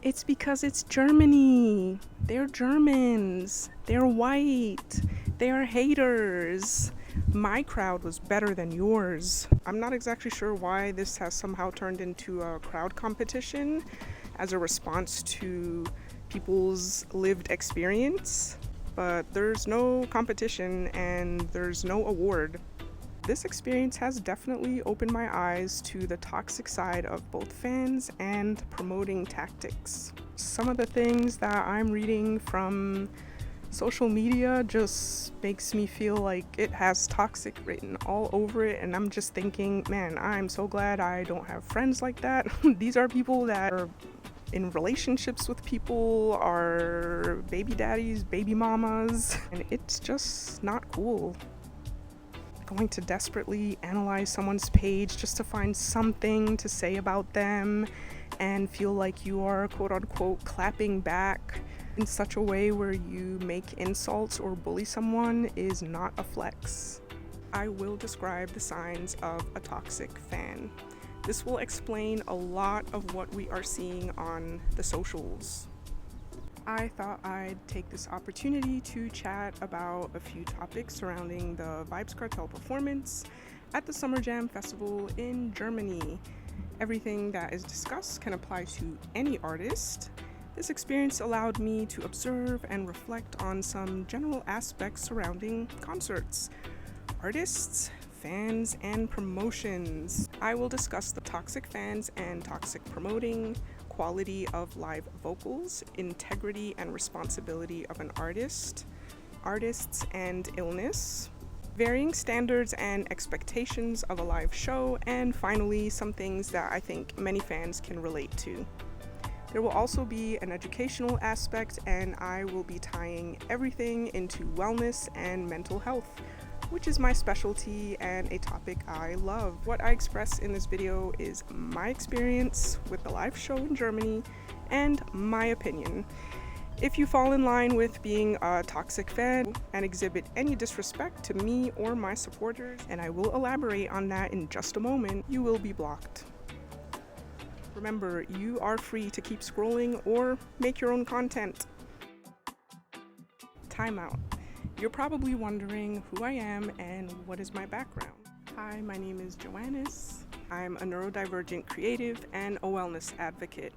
It's because it's Germany. They're Germans. They're white. They are haters. My crowd was better than yours. I'm not exactly sure why this has somehow turned into a crowd competition as a response to people's lived experience, but there's no competition and there's no award. This experience has definitely opened my eyes to the toxic side of both fans and promoting tactics. Some of the things that I'm reading from social media just makes me feel like it has toxic written all over it, and I'm just thinking, man, I'm so glad I don't have friends like that. These are people that are in relationships with people, are baby daddies, baby mamas, and it's just not cool. Going to desperately analyze someone's page just to find something to say about them and feel like you are quote unquote clapping back in such a way where you make insults or bully someone is not a flex. I will describe the signs of a toxic fan. This will explain a lot of what we are seeing on the socials. I thought I'd take this opportunity to chat about a few topics surrounding the Vybz Kartel performance at the Summerjam festival in Germany. Everything that is discussed can apply to any artist. This experience allowed me to observe and reflect on some general aspects surrounding concerts, artists, fans, and promotions. I will discuss the toxic fans and toxic promoting, quality of live vocals, integrity and responsibility of an artist, artists and illness, varying standards and expectations of a live show, and finally, some things that I think many fans can relate to. There will also be an educational aspect, and I will be tying everything into wellness and mental health, which is my specialty and a topic I love. What I express in this video is my experience with the live show in Germany and my opinion. If you fall in line with being a toxic fan and exhibit any disrespect to me or my supporters, and I will elaborate on that in just a moment, you will be blocked. Remember, you are free to keep scrolling or make your own content. Timeout. You're probably wondering who I am and what is my background. Hi, my name is Joannis. I'm a neurodivergent creative and a wellness advocate.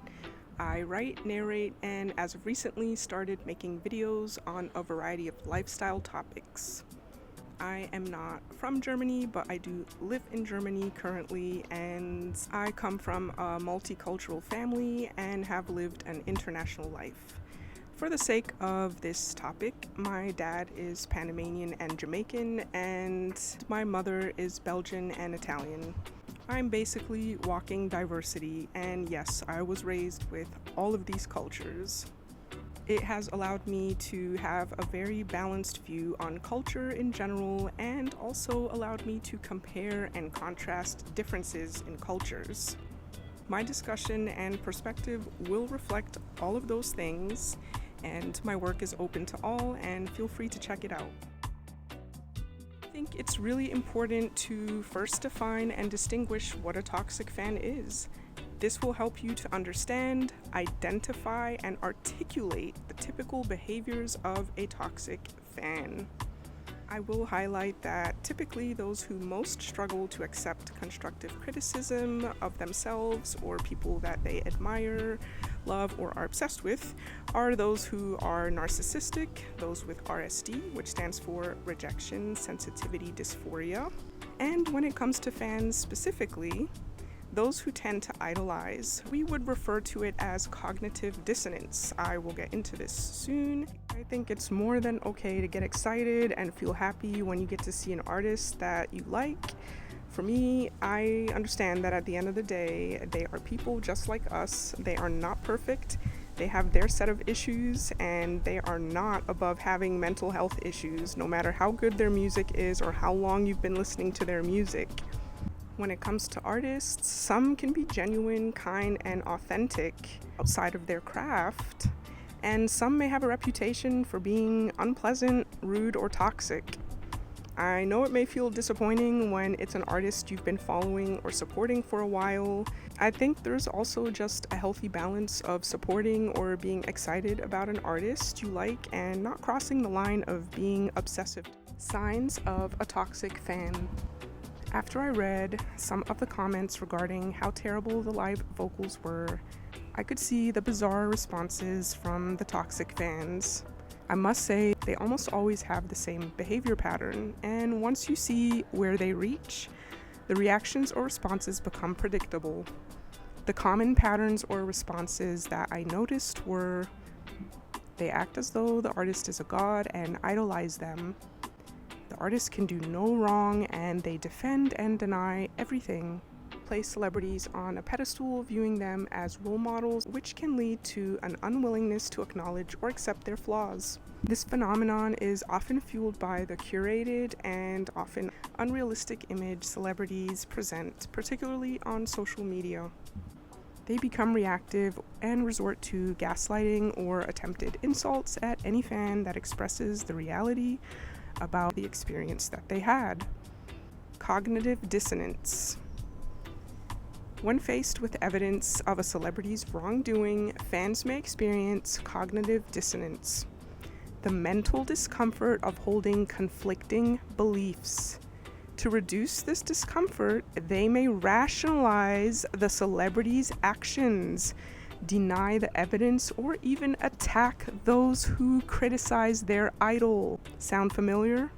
I write, narrate, and as of recently started making videos on a variety of lifestyle topics. I am not from Germany, but I do live in Germany currently, and I come from a multicultural family and have lived an international life. For the sake of this topic, my dad is Panamanian and Jamaican, and my mother is Belgian and Italian. I'm basically walking diversity, and yes, I was raised with all of these cultures. It has allowed me to have a very balanced view on culture in general, and also allowed me to compare and contrast differences in cultures. My discussion and perspective will reflect all of those things, and my work is open to all, and feel free to check it out. I think it's really important to first define and distinguish what a toxic fan is. This will help you to understand, identify, and articulate the typical behaviors of a toxic fan. I will highlight that typically those who most struggle to accept constructive criticism of themselves or people that they admire, love, or are obsessed with are those who are narcissistic, those with RSD, which stands for rejection sensitivity dysphoria, and when it comes to fans specifically, those who tend to idolize. We would refer to it as cognitive dissonance. I will get into this soon. I think it's more than okay to get excited and feel happy when you get to see an artist that you like. For me, I understand that at the end of the day, they are people just like us. They are not perfect. They have their set of issues, and they are not above having mental health issues, no matter how good their music is or how long you've been listening to their music. When it comes to artists, some can be genuine, kind, and authentic outside of their craft, and some may have a reputation for being unpleasant, rude, or toxic. I know it may feel disappointing when it's an artist you've been following or supporting for a while. I think there's also just a healthy balance of supporting or being excited about an artist you like and not crossing the line of being obsessive. Signs of a toxic fan. After I read some of the comments regarding how terrible the live vocals were, I could see the bizarre responses from the toxic fans. I must say, they almost always have the same behavior pattern, and once you see where they reach, the reactions or responses become predictable. The common patterns or responses that I noticed were they act as though the artist is a god and idolize them. The artist can do no wrong and they defend and deny everything. Place celebrities on a pedestal, viewing them as role models, which can lead to an unwillingness to acknowledge or accept their flaws. This phenomenon is often fueled by the curated and often unrealistic image celebrities present, particularly on social media. They become reactive and resort to gaslighting or attempted insults at any fan that expresses the reality about the experience that they had. Cognitive dissonance. When faced with evidence of a celebrity's wrongdoing, fans may experience cognitive dissonance, the mental discomfort of holding conflicting beliefs. To reduce this discomfort, they may rationalize the celebrity's actions, deny the evidence, or even attack those who criticize their idol. Sound familiar?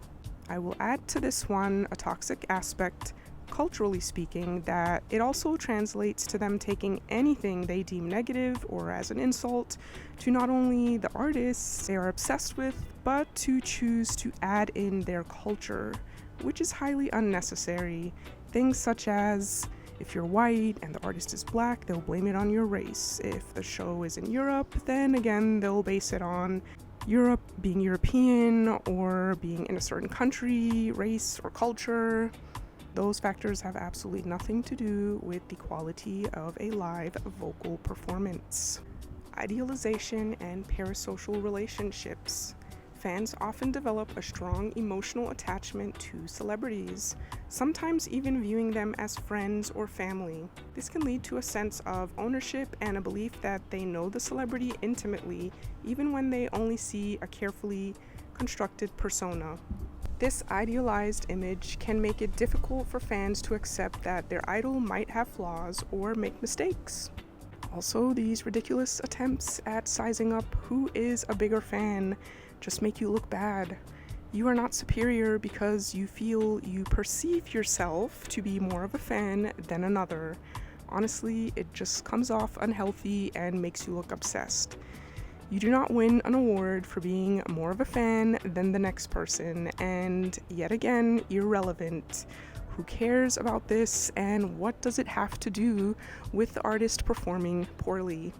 I will add to this one a toxic aspect, culturally speaking, that it also translates to them taking anything they deem negative or as an insult to not only the artists they are obsessed with, but to choose to add in their culture, which is highly unnecessary. Things such as, if you're white and the artist is black, they'll blame it on your race. If the show is in Europe, then again, they'll base it on Europe being European or being in a certain country, race, or culture. Those factors have absolutely nothing to do with the quality of a live vocal performance. Idealization and parasocial relationships. Fans often develop a strong emotional attachment to celebrities, sometimes even viewing them as friends or family. This can lead to a sense of ownership and a belief that they know the celebrity intimately, even when they only see a carefully constructed persona. This idealized image can make it difficult for fans to accept that their idol might have flaws or make mistakes. Also, these ridiculous attempts at sizing up who is a bigger fan just make you look bad. You are not superior because you feel you perceive yourself to be more of a fan than another. Honestly, it just comes off unhealthy and makes you look obsessed. You do not win an award for being more of a fan than the next person, and yet again, irrelevant. Who cares about this, and what does it have to do with the artist performing poorly?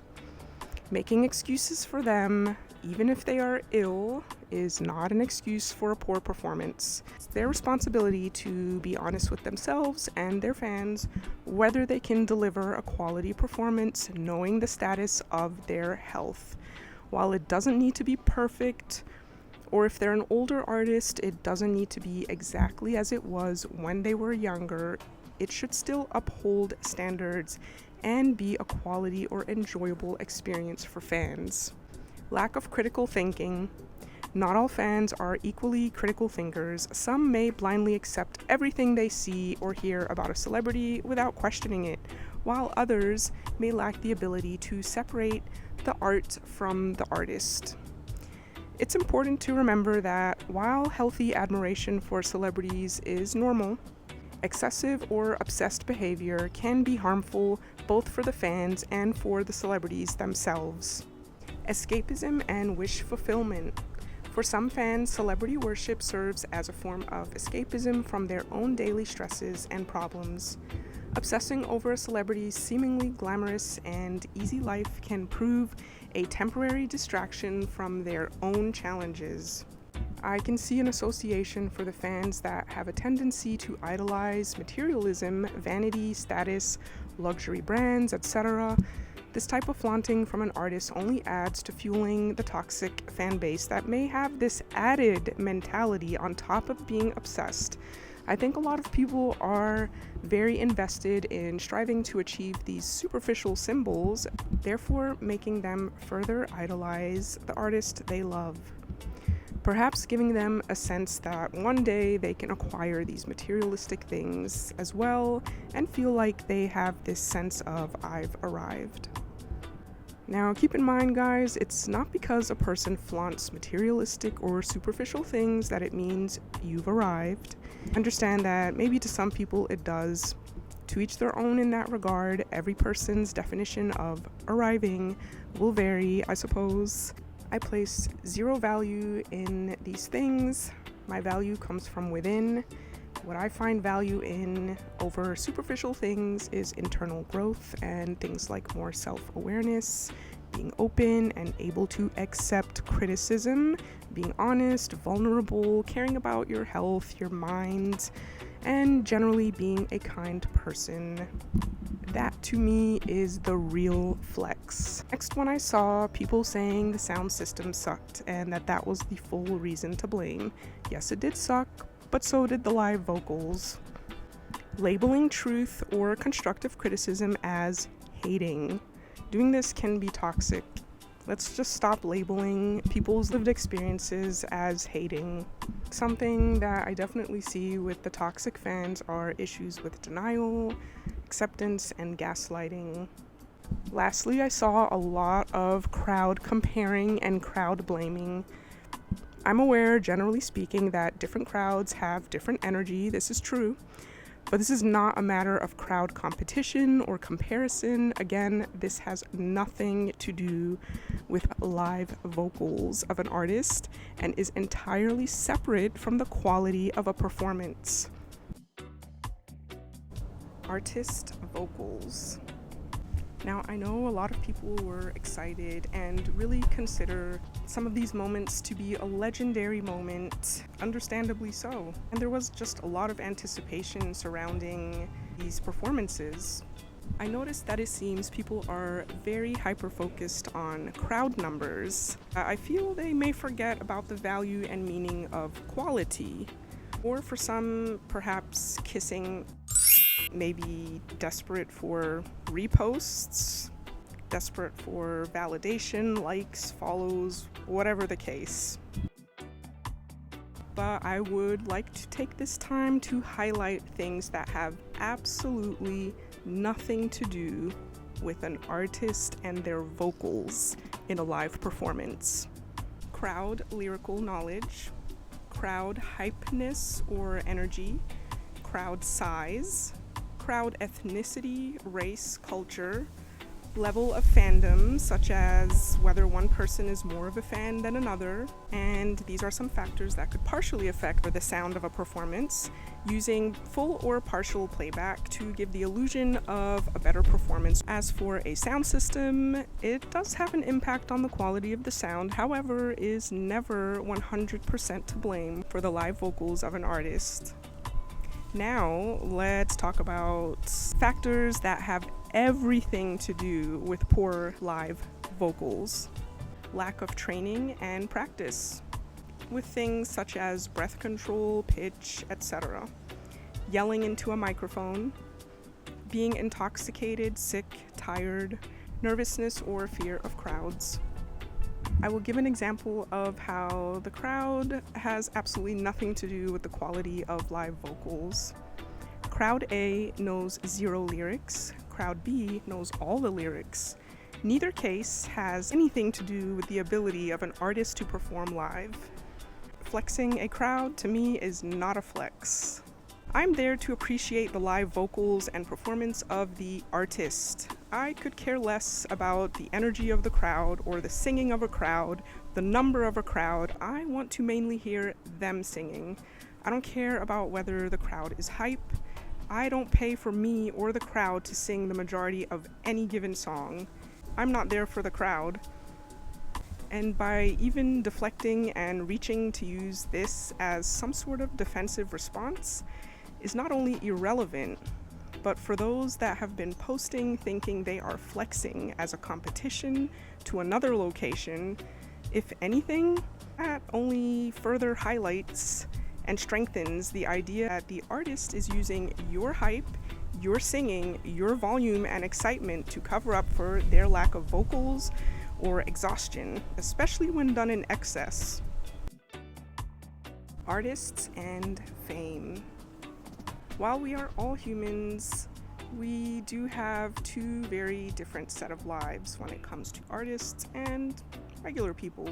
Making excuses for them, even if they are ill, is not an excuse for a poor performance. It's their responsibility to be honest with themselves and their fans, whether they can deliver a quality performance knowing the status of their health. While it doesn't need to be perfect, or if they're an older artist, it doesn't need to be exactly as it was when they were younger, it should still uphold standards and be a quality or enjoyable experience for fans. Lack of critical thinking. Not all fans are equally critical thinkers. Some may blindly accept everything they see or hear about a celebrity without questioning it, while others may lack the ability to separate the art from the artist. It's important to remember that while healthy admiration for celebrities is normal, excessive or obsessed behavior can be harmful both for the fans and for the celebrities themselves. Escapism and wish fulfillment. For some fans, celebrity worship serves as a form of escapism from their own daily stresses and problems. Obsessing over a celebrity's seemingly glamorous and easy life can prove a temporary distraction from their own challenges. I can see an association for the fans that have a tendency to idolize materialism, vanity, status, luxury brands, etc. This type of flaunting from an artist only adds to fueling the toxic fan base that may have this added mentality on top of being obsessed. I think a lot of people are very invested in striving to achieve these superficial symbols, therefore making them further idolize the artist they love. Perhaps giving them a sense that one day they can acquire these materialistic things as well and feel like they have this sense of "I've arrived." Now, keep in mind, guys, it's not because a person flaunts materialistic or superficial things that it means you've arrived. Understand that maybe to some people it does. To each their own in that regard. Every person's definition of arriving will vary, I suppose. I place zero value in these things. My value comes from within. What I find value in over superficial things is internal growth and things like more self-awareness, being open and able to accept criticism, being honest, vulnerable, caring about your health, your mind, and generally being a kind person. That to me is the real flex. Next one, I saw people saying the sound system sucked and that was the full reason to blame. Yes, it did suck, but so did the live vocals. Labeling truth or constructive criticism as hating. Doing this can be toxic. Let's just stop labeling people's lived experiences as hating. Something that I definitely see with the toxic fans are issues with denial, acceptance, and gaslighting. Lastly, I saw a lot of crowd comparing and crowd blaming. I'm aware, generally speaking, that different crowds have different energy. This is true. But this is not a matter of crowd competition or comparison. Again, this has nothing to do with live vocals of an artist and is entirely separate from the quality of a performance. Artist vocals. Now, I know a lot of people were excited and really consider some of these moments to be a legendary moment, understandably so. And there was just a lot of anticipation surrounding these performances. I noticed that it seems people are very hyper-focused on crowd numbers. I feel they may forget about the value and meaning of quality. Or for some, perhaps kissing, maybe desperate for reposts, desperate for validation, likes, follows, whatever the case. But I would like to take this time to highlight things that have absolutely nothing to do with an artist and their vocals in a live performance. Crowd lyrical knowledge, crowd hypeness or energy, crowd size, crowd ethnicity, race, culture, level of fandom, such as whether one person is more of a fan than another, and these are some factors that could partially affect the sound of a performance, using full or partial playback to give the illusion of a better performance. As for a sound system, it does have an impact on the quality of the sound, however, is never 100% to blame for the live vocals of an artist. Now, let's talk about factors that have everything to do with poor live vocals. Lack of training and practice, with things such as breath control, pitch, etc. Yelling into a microphone, being intoxicated, sick, tired, nervousness, or fear of crowds. I will give an example of how the crowd has absolutely nothing to do with the quality of live vocals. Crowd A knows zero lyrics, crowd B knows all the lyrics. Neither case has anything to do with the ability of an artist to perform live. Flexing a crowd, to me, is not a flex. I'm there to appreciate the live vocals and performance of the artist. I could care less about the energy of the crowd or the singing of a crowd, the number of a crowd. I want to mainly hear them singing. I don't care about whether the crowd is hype. I don't pay for me or the crowd to sing the majority of any given song. I'm not there for the crowd. And by even deflecting and reaching to use this as some sort of defensive response is not only irrelevant, But for those that have been posting thinking they are flexing as a competition to another location, if anything, that only further highlights and strengthens the idea that the artist is using your hype, your singing, your volume and excitement to cover up for their lack of vocals or exhaustion, especially when done in excess. Artists and fame. While we are all humans, we do have two very different set of lives when it comes to artists and regular people.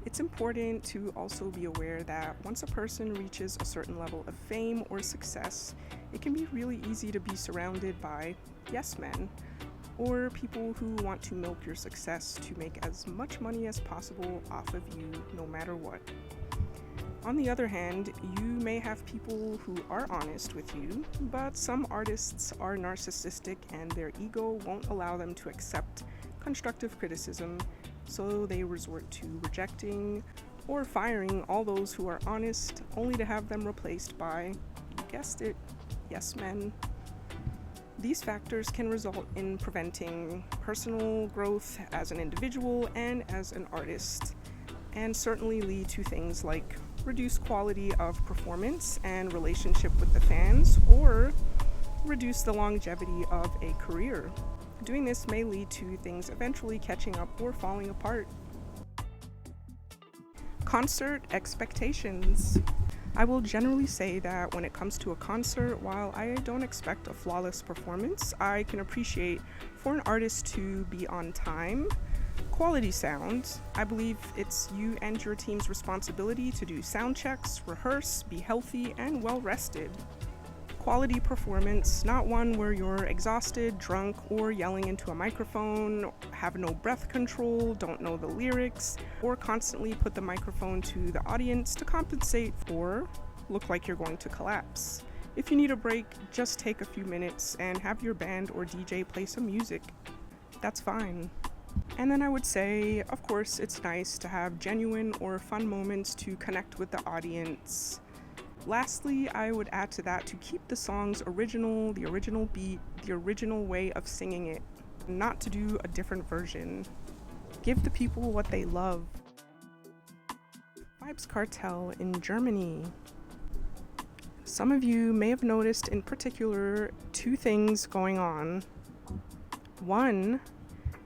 It's important to also be aware that once a person reaches a certain level of fame or success, it can be really easy to be surrounded by yes men, or people who want to milk your success to make as much money as possible off of you no matter what. On the other hand, you may have people who are honest with you, but some artists are narcissistic and their ego won't allow them to accept constructive criticism, so they resort to rejecting or firing all those who are honest, only to have them replaced by, you guessed it, yes men. These factors can result in preventing personal growth as an individual and as an artist, and certainly lead to things like reduced quality of performance and relationship with the fans, or reduce the longevity of a career. Doing this may lead to things eventually catching up or falling apart. Concert expectations. I will generally say that when it comes to a concert, while I don't expect a flawless performance, I can appreciate for an artist to be on time. Quality sound. I believe it's you and your team's responsibility to do sound checks, rehearse, be healthy, and well rested. Quality performance, not one where you're exhausted, drunk, or yelling into a microphone, have no breath control, don't know the lyrics, or constantly put the microphone to the audience to compensate or look like you're going to collapse. If you need a break, just take a few minutes and have your band or DJ play some music. That's fine. And then I would say, of course, it's nice to have genuine or fun moments to connect with the audience. Lastly, I would add to that to keep the songs original, the original beat, the original way of singing it, not to do a different version. Give the people what they love. Vybz Kartel in Germany. Some of you may have noticed in particular two things going on. One,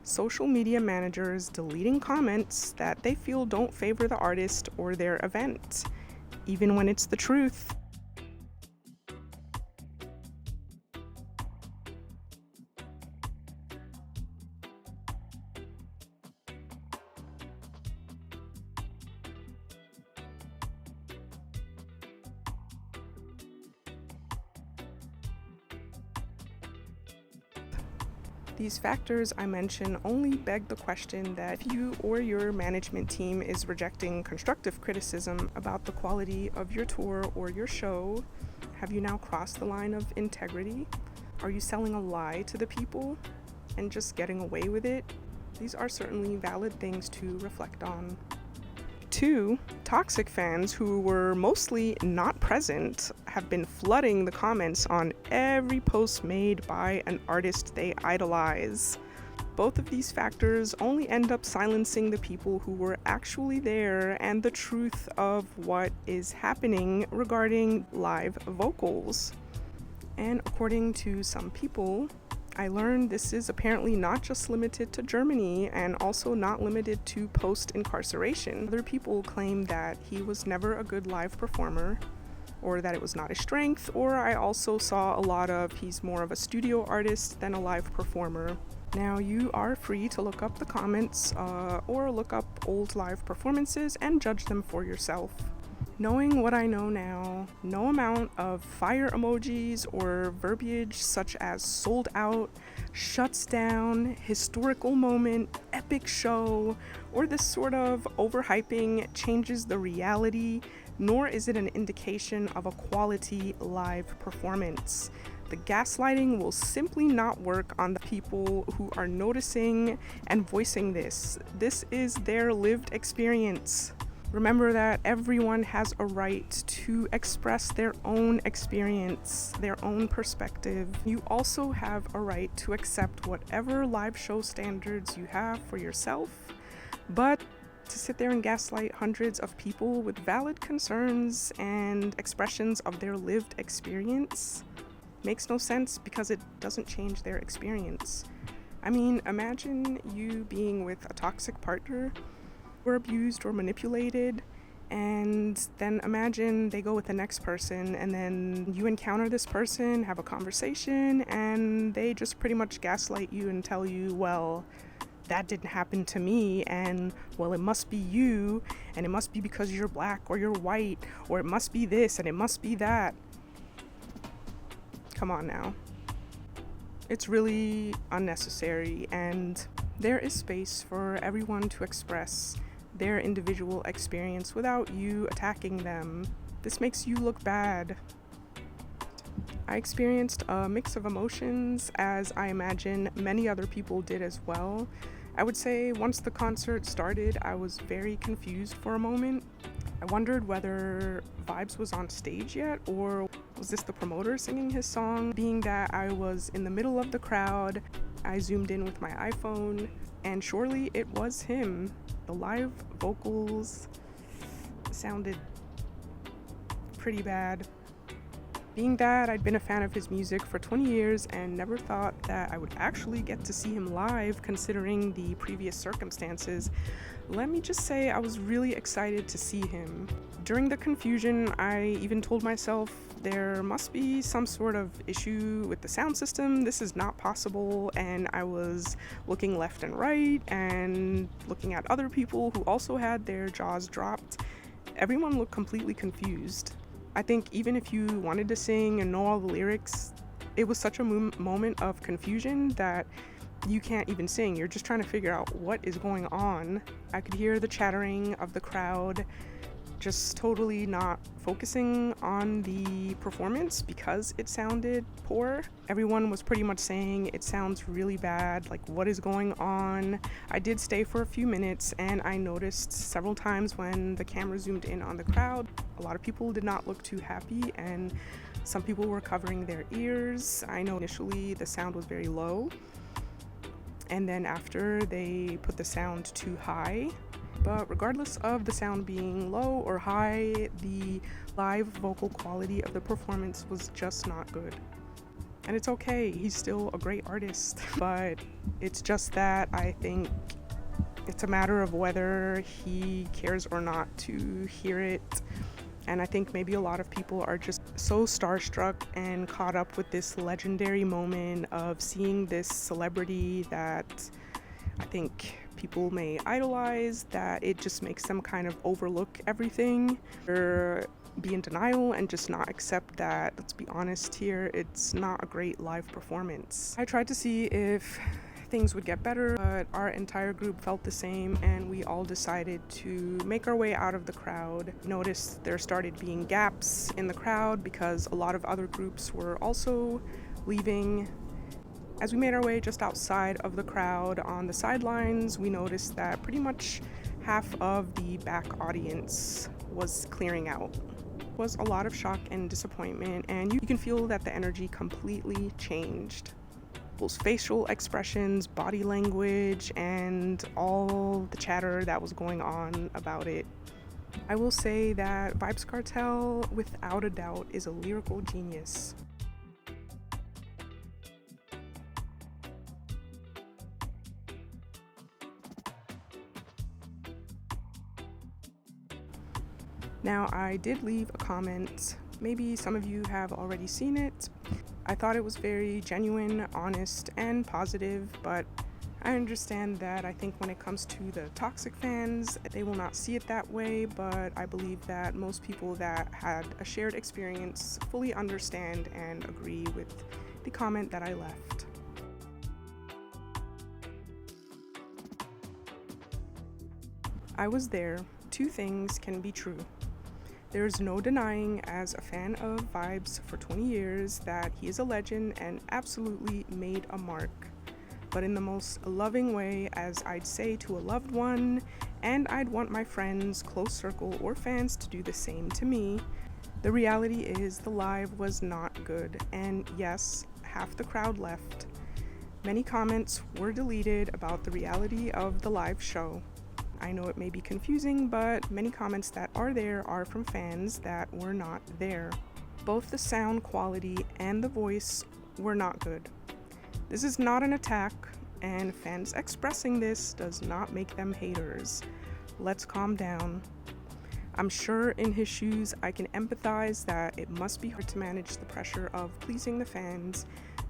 social media managers deleting comments that they feel don't favor the artist or their event, even when it's the truth. These factors I mention only beg the question that if you or your management team is rejecting constructive criticism about the quality of your tour or your show, have you now crossed the line of integrity? Are you selling a lie to the people and just getting away with it? These are certainly valid things to reflect on. 2, toxic fans who were mostly not present have been flooding the comments on every post made by an artist they idolize. Both of these factors only end up silencing the people who were actually there and the truth of what is happening regarding live vocals. And according to some people, I learned this is apparently not just limited to Germany and also not limited to post-incarceration. Other people claim that he was never a good live performer, or that it was not his strength, or I also saw a lot of he's more of a studio artist than a live performer. Now, you are free to look up the comments or look up old live performances and judge them for yourself. Knowing what I know now, no amount of fire emojis or verbiage such as sold out, shuts down, historical moment, epic show, or this sort of overhyping changes the reality, nor is it an indication of a quality live performance. The gaslighting will simply not work on the people who are noticing and voicing this. This is their lived experience. Remember that everyone has a right to express their own experience, their own perspective. You also have a right to accept whatever live show standards you have for yourself, but to sit there and gaslight hundreds of people with valid concerns and expressions of their lived experience makes no sense because it doesn't change their experience. I mean, imagine you being with a toxic partner, were abused or manipulated, and then imagine they go with the next person, and then you encounter this person, have a conversation, and they just pretty much gaslight you and tell you, well, that didn't happen to me, and well, it must be you, and it must be because you're black or you're white, or it must be this and it must be that. Come on now. It's really unnecessary, and there is space for everyone to express their individual experience without you attacking them. This makes you look bad. I experienced a mix of emotions, as I imagine many other people did as well. I would say once the concert started, I was very confused for a moment. I wondered whether Vybz was on stage yet, or was this the promoter singing his song? Being that I was in the middle of the crowd, I zoomed in with my iPhone, and surely it was him. The live vocals sounded pretty bad. Being that I'd been a fan of his music for 20 years and never thought that I would actually get to see him live considering the previous circumstances, let me just say I was really excited to see him. During the confusion, I even told myself there must be some sort of issue with the sound system. This is not possible. And I was looking left and right and looking at other people who also had their jaws dropped. Everyone looked completely confused. I think even if you wanted to sing and know all the lyrics, it was such a moment of confusion that you can't even sing. You're just trying to figure out what is going on. I could hear the chattering of the crowd, just totally not focusing on the performance because it sounded poor. Everyone was pretty much saying it sounds really bad, like what is going on? I did stay for a few minutes, and I noticed several times when the camera zoomed in on the crowd, a lot of people did not look too happy, and some people were covering their ears. I know initially the sound was very low, and then after they put the sound too high. But regardless of the sound being low or high, the live vocal quality of the performance was just not good. And it's okay, he's still a great artist, but it's just that I think it's a matter of whether he cares or not to hear it. And I think maybe a lot of people are just so starstruck and caught up with this legendary moment of seeing this celebrity that I think people may idolize, that it just makes them kind of overlook everything or be in denial and just not accept that, let's be honest here, it's not a great live performance. I tried to see if things would get better, but our entire group felt the same, and we all decided to make our way out of the crowd. Noticed there started being gaps in the crowd because a lot of other groups were also leaving. As we made our way just outside of the crowd on the sidelines, we noticed that pretty much half of the back audience was clearing out. It was a lot of shock and disappointment, and you can feel that the energy completely changed. People's facial expressions, body language, and all the chatter that was going on about it. I will say that Vybz Kartel, without a doubt, is a lyrical genius. Now, I did leave a comment. Maybe some of you have already seen it. I thought it was very genuine, honest, and positive, but I understand that I think when it comes to the toxic fans, they will not see it that way, but I believe that most people that had a shared experience fully understand and agree with the comment that I left. I was there. Two things can be true. There's no denying, as a fan of Vybz for 20 years, that he is a legend and absolutely made a mark. but in the most loving way, as I'd say to a loved one, and I'd want my friends, close circle, or fans to do the same to me. The reality is the live was not good, and yes, half the crowd left. Many comments were deleted about the reality of the live show. I know it may be confusing, but many comments that are there are from fans that were not there. Both the sound quality and the voice were not good. This is not an attack, and fans expressing this does not make them haters. Let's calm down. I'm sure in his shoes I can empathize that it must be hard to manage the pressure of pleasing the fans,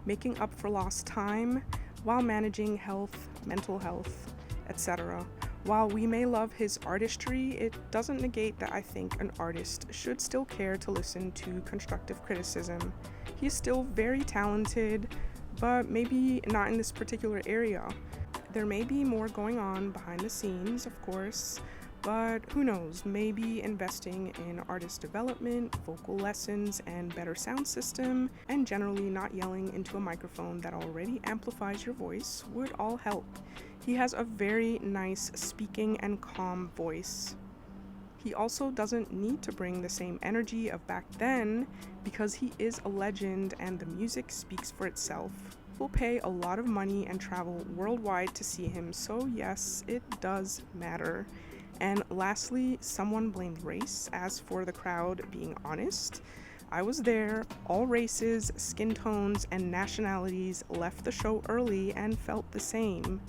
making up for lost time, while managing health, mental health, etc. While we may love his artistry, it doesn't negate that I think an artist should still care to listen to constructive criticism. He is still very talented, but maybe not in this particular area. There may be more going on behind the scenes, of course, but who knows, maybe investing in artist development, vocal lessons, and better sound system, and generally not yelling into a microphone that already amplifies your voice would all help. He has a very nice speaking and calm voice. He also doesn't need to bring the same energy of back then because he is a legend and the music speaks for itself. We'll pay a lot of money and travel worldwide to see him, so yes, it does matter. And lastly, someone blamed race. As for the crowd being honest, I was there. All races, skin tones, and nationalities left the show early and felt the same.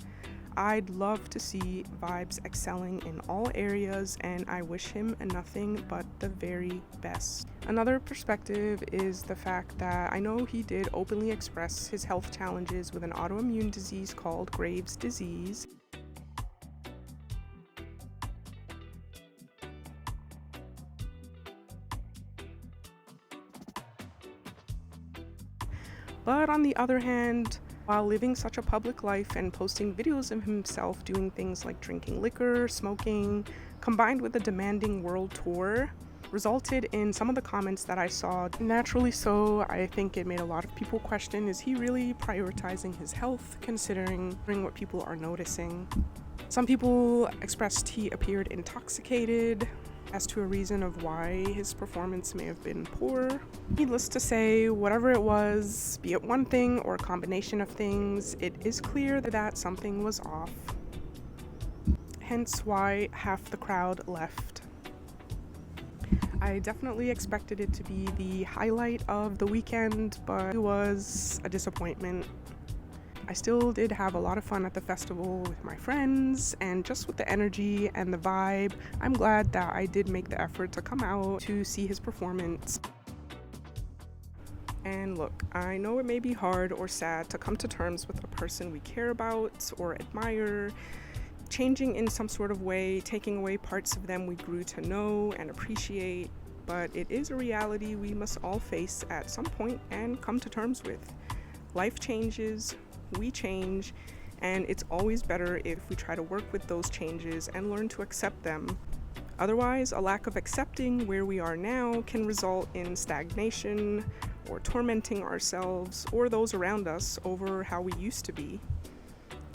I'd love to see Vybz excelling in all areas, and I wish him nothing but the very best. Another perspective is the fact that I know he did openly express his health challenges with an autoimmune disease called Graves' disease. But on the other hand, while living such a public life and posting videos of himself doing things like drinking liquor, smoking, combined with a demanding world tour, resulted in some of the comments that I saw. Naturally so, I think it made a lot of people question, is he really prioritizing his health considering what people are noticing? Some people expressed he appeared intoxicated as to a reason of why his performance may have been poor. Needless to say, whatever it was, be it one thing or a combination of things, it is clear that something was off. Hence why half the crowd left. I definitely expected it to be the highlight of the weekend, but it was a disappointment. I still did have a lot of fun at the festival with my friends, and just with the energy and the vibe, I'm glad that I did make the effort to come out to see his performance. And look, I know it may be hard or sad to come to terms with a person we care about or admire, changing in some sort of way, taking away parts of them we grew to know and appreciate, but it is a reality we must all face at some point and come to terms with. Life changes, we change, and it's always better if we try to work with those changes and learn to accept them. Otherwise, a lack of accepting where we are now can result in stagnation or tormenting ourselves or those around us over how we used to be.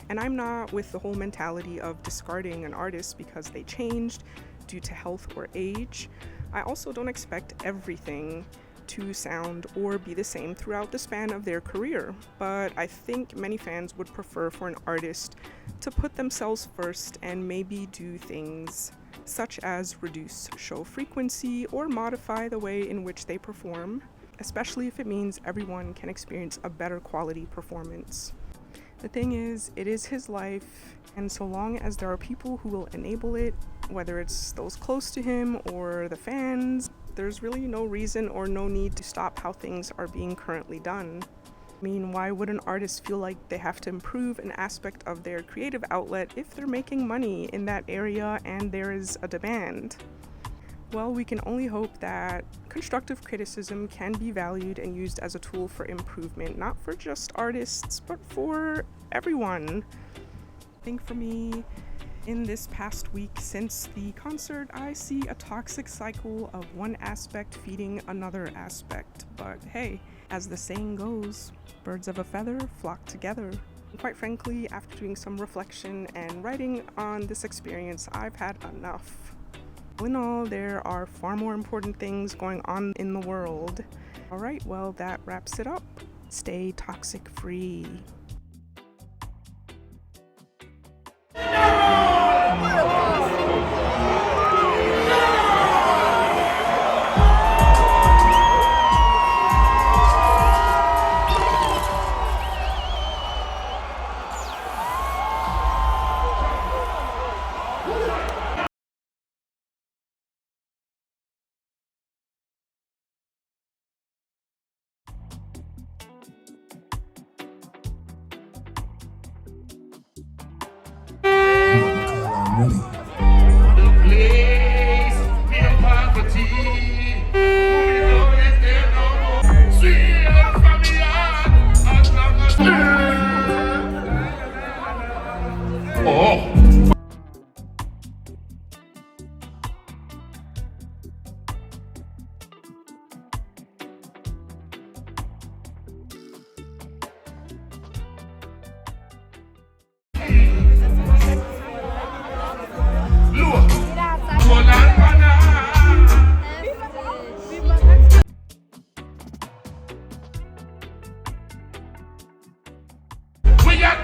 And I'm not with the whole mentality of discarding an artist because they changed due to health or age. I also don't expect everything to sound or be the same throughout the span of their career, but I think many fans would prefer for an artist to put themselves first and maybe do things such as reduce show frequency or modify the way in which they perform, especially if it means everyone can experience a better quality performance. The thing is, it is his life, and so long as there are people who will enable it, whether it's those close to him or the fans, there's really no reason or no need to stop how things are being currently done. I mean, why would an artist feel like they have to improve an aspect of their creative outlet if they're making money in that area and there is a demand? Well, we can only hope that constructive criticism can be valued and used as a tool for improvement, not for just artists, but for everyone. I think for me, in this past week since the concert, I see a toxic cycle of one aspect feeding another aspect. But hey, as the saying goes, birds of a feather flock together. Quite frankly, after doing some reflection and writing on this experience, I've had enough. All in all, there are far more important things going on in the world. Alright, well, that wraps it up. Stay toxic free.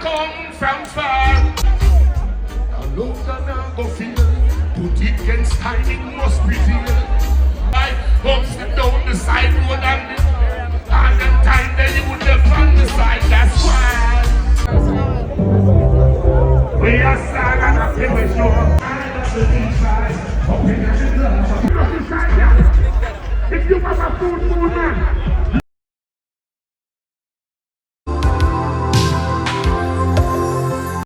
Come from far. Now look and go feel. Put it against timing must be real. Right, ups and down the side road and the time that you would have on the side. That's why we are sad and happy with you. If you have a food man.